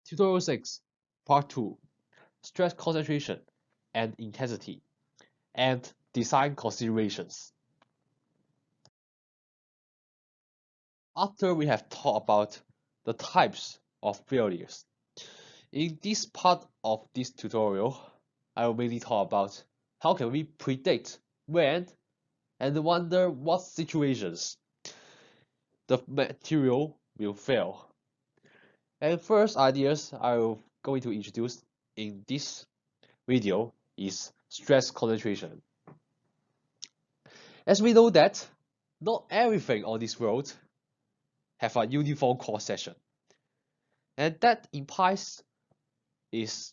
Tutorial 6, Part 2, Stress Concentration and Intensity, and Design Considerations. After we have talked about the types of failures, in this part of this tutorial, I will mainly talk about how can we predict when and wonder what situations the material will fail. And first ideas I will going to introduce in this video is stress concentration. As we know that not everything on this world have a uniform cross section, and that implies is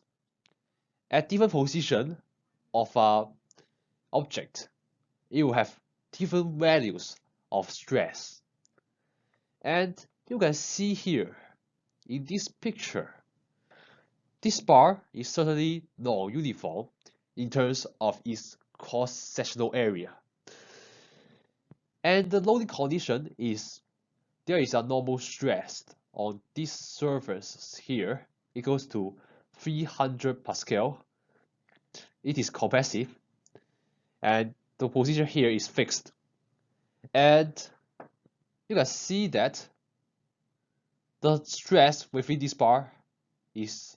at different position of a object, it will have different values of stress. And you can see here in this picture, this bar is certainly non-uniform in terms of its cross-sectional area. And the loading condition is there is a normal stress on this surface here equals to 300 Pascal. It is compressive, and the position here is fixed. And you can see that the stress within this bar is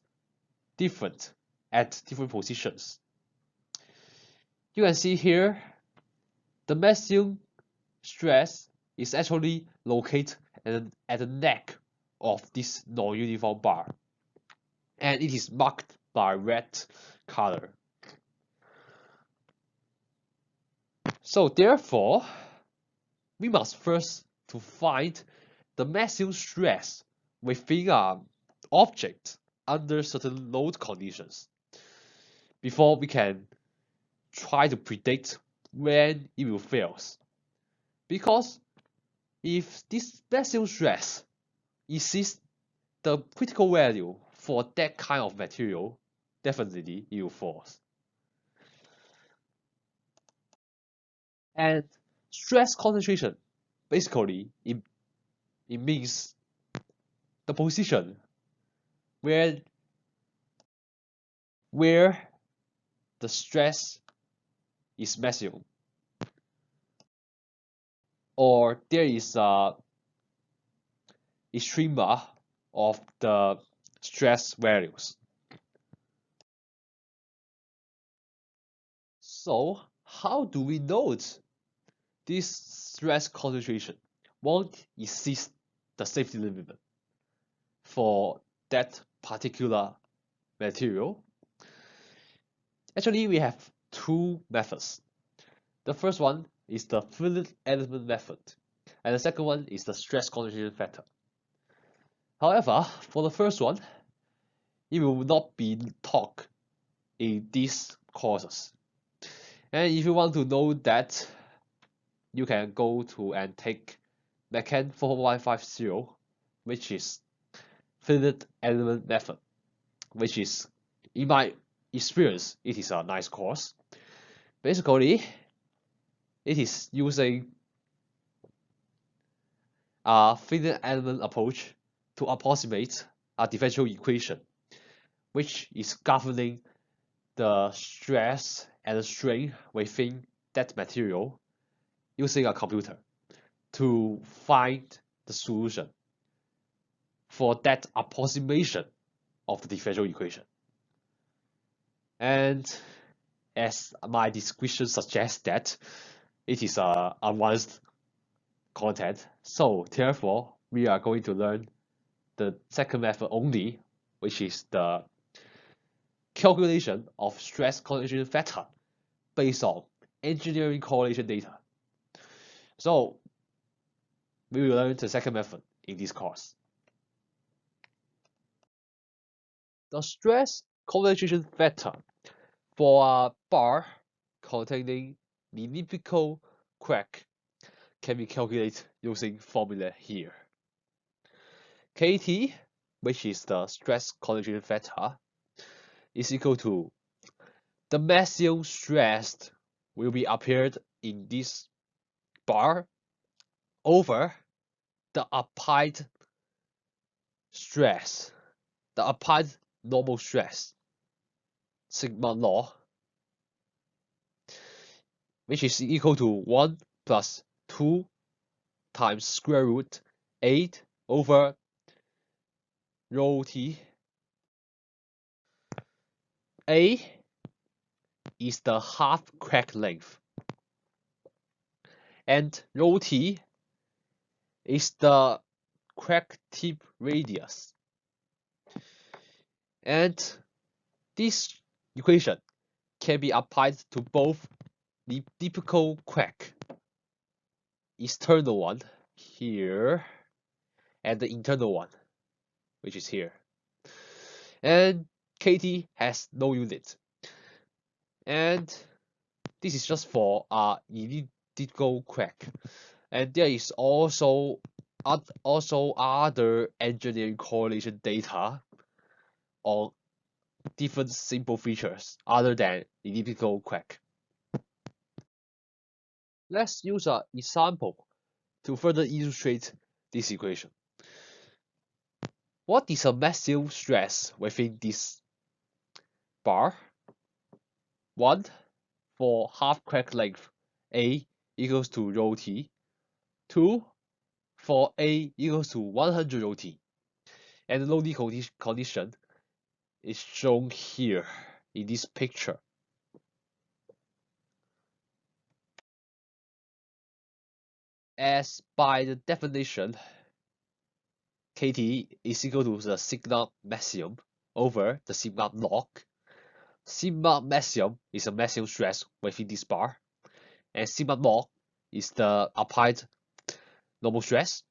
different at different positions. You can see here the maximum stress is actually located at the neck of this non-uniform bar, and it is marked by red color. So therefore, we must first to find the maximum stress within an object under certain load conditions before we can try to predict when it will fail. Because if this maximum stress exceeds the critical value for that kind of material, definitely it will fall. And stress concentration, basically, it means the position where the stress is maximum, or there is a extrema of the stress values. So how do we note this stress concentration won't exceed the safety limit for that particular material? Actually, we have two methods. The first one is the finite element method, and the second one is the stress concentration factor. However, for the first one, it will not be taught in these courses. And if you want to know that, you can go to and take MECH2410, which is finite element method, which is, in my experience, it is a nice course. Basically, it is using a finite element approach to approximate a differential equation, which is governing the stress and the strain within that material using a computer to find the solution for that approximation of the differential equation. And as my description suggests that it is a advanced content, so therefore we are going to learn the second method only, which is the calculation of stress concentration factor based on engineering correlation data. So we will learn the second method in this course. The stress concentration factor for a bar containing elliptical crack can be calculated using formula here. Kt, which is the stress concentration factor, is equal to the maximum stress will be appeared in this bar over the applied stress the applied normal stress, sigma law, which is equal to 1 plus 2 times square root 8 over rho t. A is the half crack length, and rho t is the crack tip radius. And this equation can be applied to both the typical crack, external one here, and the internal one, which is here. And KT has no unit. And this is just for elliptical crack. And there is also other engineering correlation data on different simple features other than elliptical crack. Let's use an example to further illustrate this equation. What is a maximum stress within this bar? 1 for half crack length A equals to rho t. 2 for A equals to 100 rho t. And the loading condition is shown here in this picture. As by the definition, KT is equal to the sigma maximum over the sigma log. Sigma maximum is the maximum stress within this bar, and sigma log is the applied normal stress,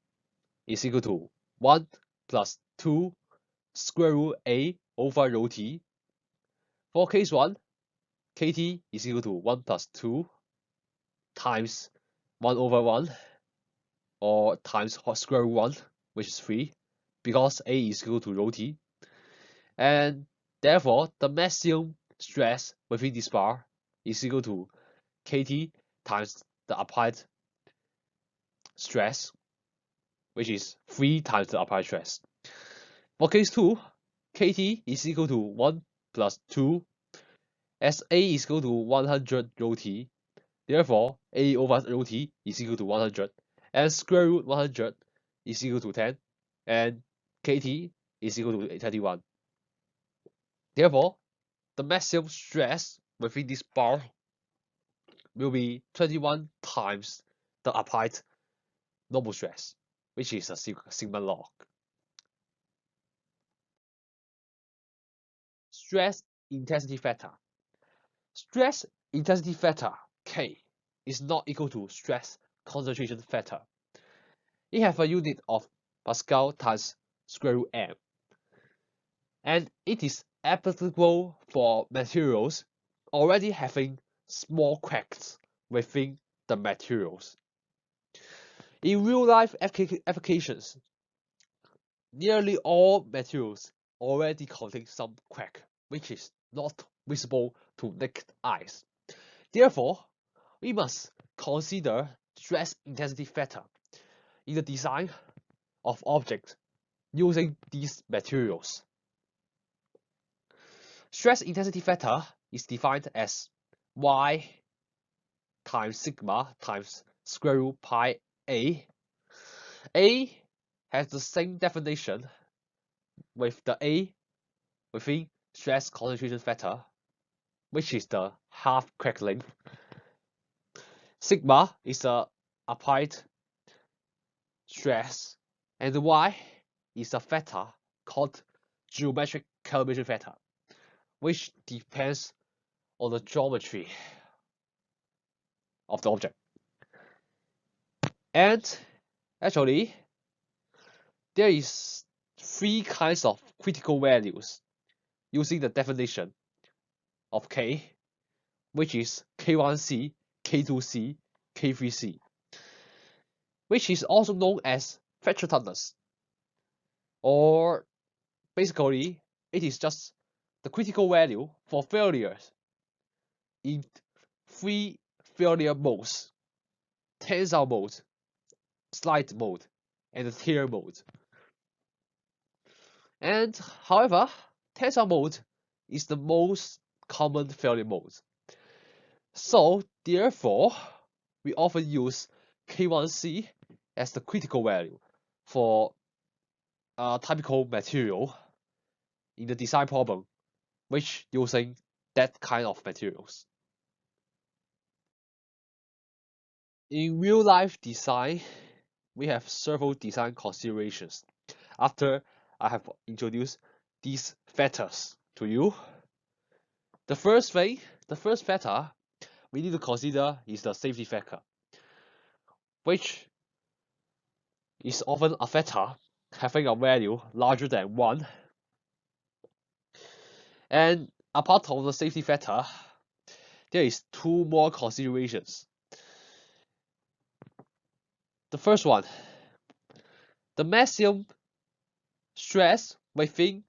is equal to 1 plus 2 square root A over rho t. For case 1, KT is equal to 1 plus 2 times 1 over 1, or times square root 1, which is 3, because A is equal to rho t. And therefore, the maximum stress within this bar is equal to KT times the applied stress, which is 3 times the applied stress. For case 2, KT is equal to 1 plus 2, as A is equal to 100 rho t. Therefore, A over rho t is equal to 100, and square root 100 is equal to 10, and KT is equal to 31. Therefore, the maximum stress within this bar will be 21 times the applied normal stress, which is a sigma log. Stress intensity factor. Stress intensity factor, K, is not equal to stress concentration factor. It has a unit of Pascal times square root m, and it is applicable for materials already having small cracks within the materials. In real-life applications, nearly all materials already contain some crack, which is not visible to naked eyes. Therefore, we must consider stress intensity factor in the design of objects using these materials. Stress intensity factor is defined as Y times sigma times square root pi A. A has the same definition with the A within stress concentration factor, which is the half crack length. Sigma is the applied stress, and Y is a factor called geometric calibration factor, which depends on the geometry of the object. And actually, there is 3 kinds of critical values using the definition of K, which is K1C, K2C, K3C, which is also known as fracture toughness, or basically it is just the critical value for failures in 3 failure modes: tensile mode, slide mode, and the tear mode. And however, tensile mode is the most common failure mode. So therefore, we often use K1C as the critical value for a typical material in the design problem, which using that kind of materials. In real life design, we have several design considerations. After I have introduced these factors to you, the first factor we need to consider is the safety factor, which is often a factor having a value larger than 1. And apart from the safety factor, there is 2 more considerations. The first one, the maximum stress within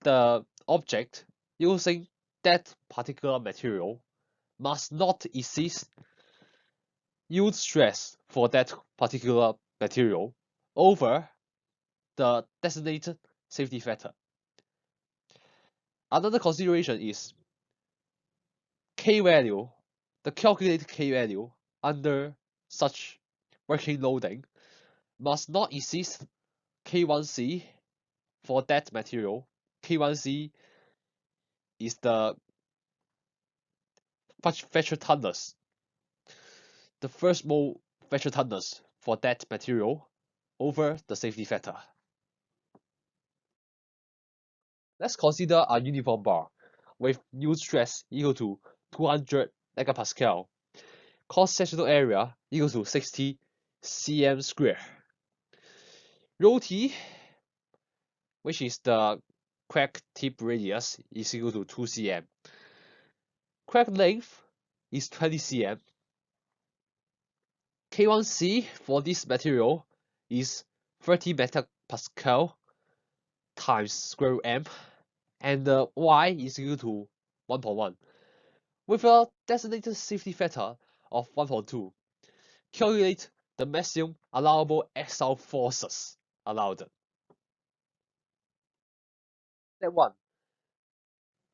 the object using that particular material must not exceed yield stress for that particular material over the designated safety factor. Another consideration is K value, the calculated K value under such working loading must not exceed K1C for that material. K1C is the fracture toughness, the first mole fracture toughness for that material over the safety factor. Let's consider a uniform bar with yield stress equal to 200 megapascal, cross-sectional area equal to 60 cm square. Rho T, which is the crack tip radius, is equal to 2 cm. Crack length is 20 cm. K1C for this material is 30 megapascal times square root m, and the y is equal to 1.1. With a designated safety factor of 1.2, calculate the maximum allowable axial forces allowed. Step 1.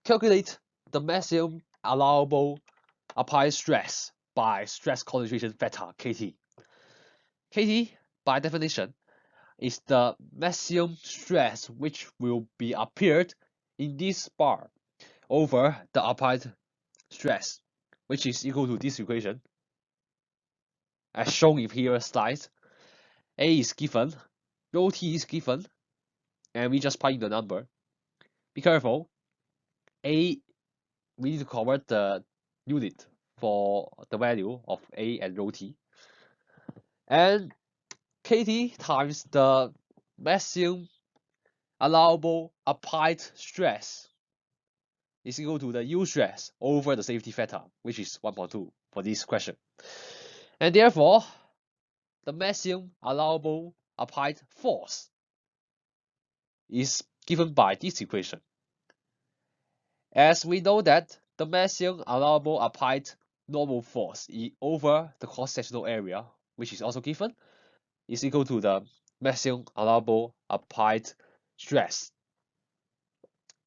Calculate the maximum allowable applied stress by stress concentration factor Kt. Kt, by definition, is the maximum stress which will be appeared in this bar over the applied stress, which is equal to this equation. As shown in previous slides, A is given, rho T is given, and we just plug in the number. Be careful, A, we need to convert the unit for the value of A and rho T. And Kt times the maximum allowable applied stress is equal to the yield stress over the safety factor, which is 1.2 for this question. And therefore, the maximum allowable applied force is given by this equation. As we know that the maximum allowable applied normal force over the cross-sectional area, which is also given, is equal to the maximum allowable applied stress.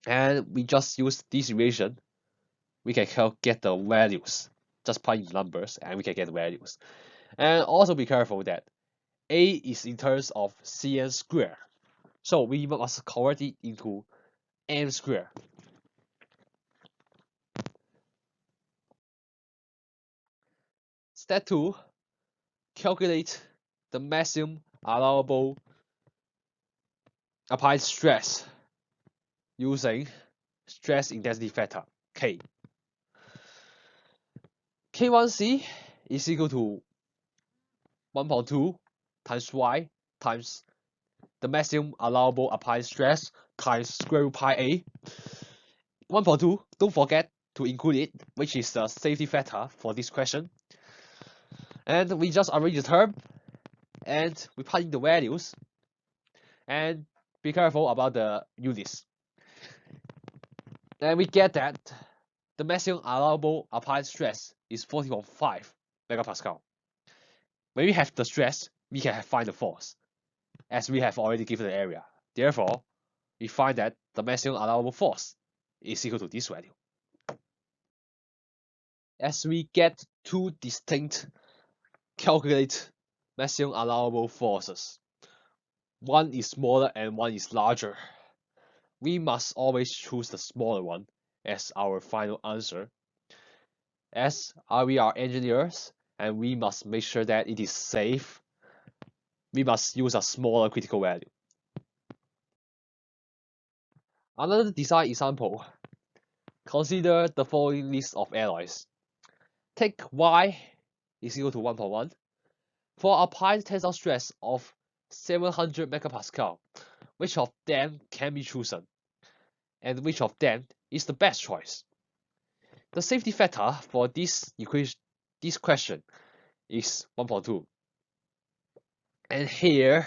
And we just use this equation, we can get the values. Just plug in numbers and we can get values. And also be careful that A is in terms of cm square. So we must convert it into m square. Step 2, calculate the maximum allowable applied stress using stress intensity factor K. K1C is equal to 1.2 times y times the maximum allowable applied stress times square root pi A. 1.2, don't forget to include it, which is the safety factor for this question. And we just arrange the term and we put in the values. And be careful about the units. And we get that the maximum allowable applied stress is 40.5 megapascal. When we have the stress, we can find the force, as we have already given the area. Therefore, we find that the maximum allowable force is equal to this value. As we get two distinct calculate maximum allowable forces, one is smaller and one is larger, we must always choose the smaller one as our final answer, as we are engineers and we must make sure that it is safe. We must use a smaller critical value. Another design example. Consider the following list of alloys. Take Y is equal to 1.1. For applied tensile stress of 700 megapascal, which of them can be chosen? And which of them is the best choice? The safety factor for this question is 1.2. And here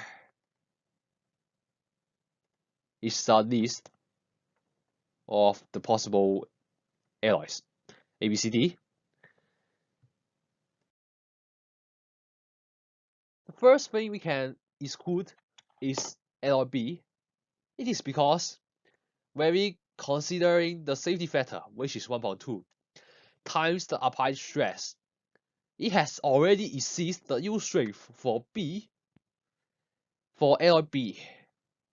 is the list of the possible alloys. A, B, C, D. The first thing we can exclude is alloy B. It is because when we considering the safety factor, which is 1.2, times the applied stress, it has already exceeded the yield strength for alloy B.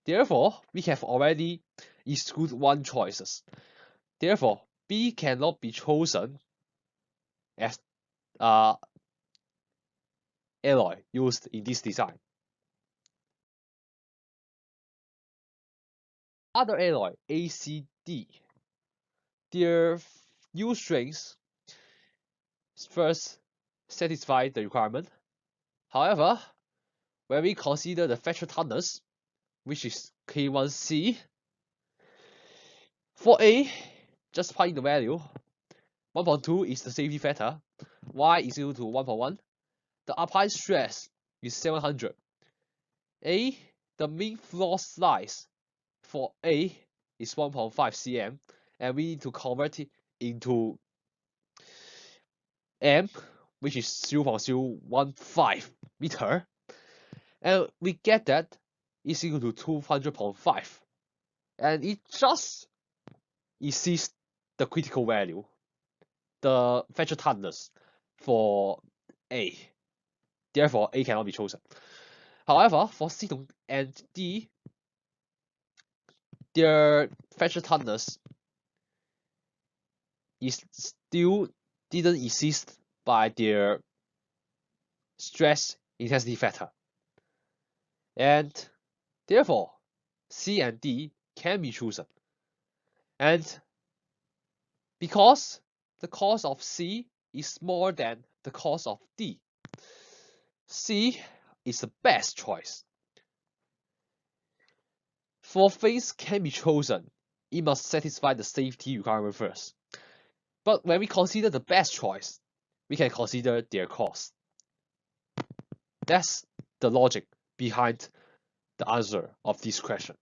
Therefore, we have already excluded one choices. Therefore, B cannot be chosen as alloy used in this design. Other alloy, A, C, D, their yield strengths first satisfy the requirement. However, when we consider the fracture toughness, which is K1C, for A, just plug in the value, 1.2 is the safety factor, Y is equal to 1.1, the applied stress is 700. A, the mean floor size for A is 1.5 cm, and we need to convert it into M, which is 0.015 meter, and we get that is equal to 200.5, and it just exceeds the critical value, the fracture toughness for A. Therefore, A cannot be chosen. However, for C and D, their fracture toughness is still didn't exist by their stress intensity factor. And therefore, C and D can be chosen. And because the cost of C is more than the cost of D, C is the best choice. For things can be chosen, it must satisfy the safety requirement first. But when we consider the best choice, we can consider their cost. That's the logic behind the answer of this question.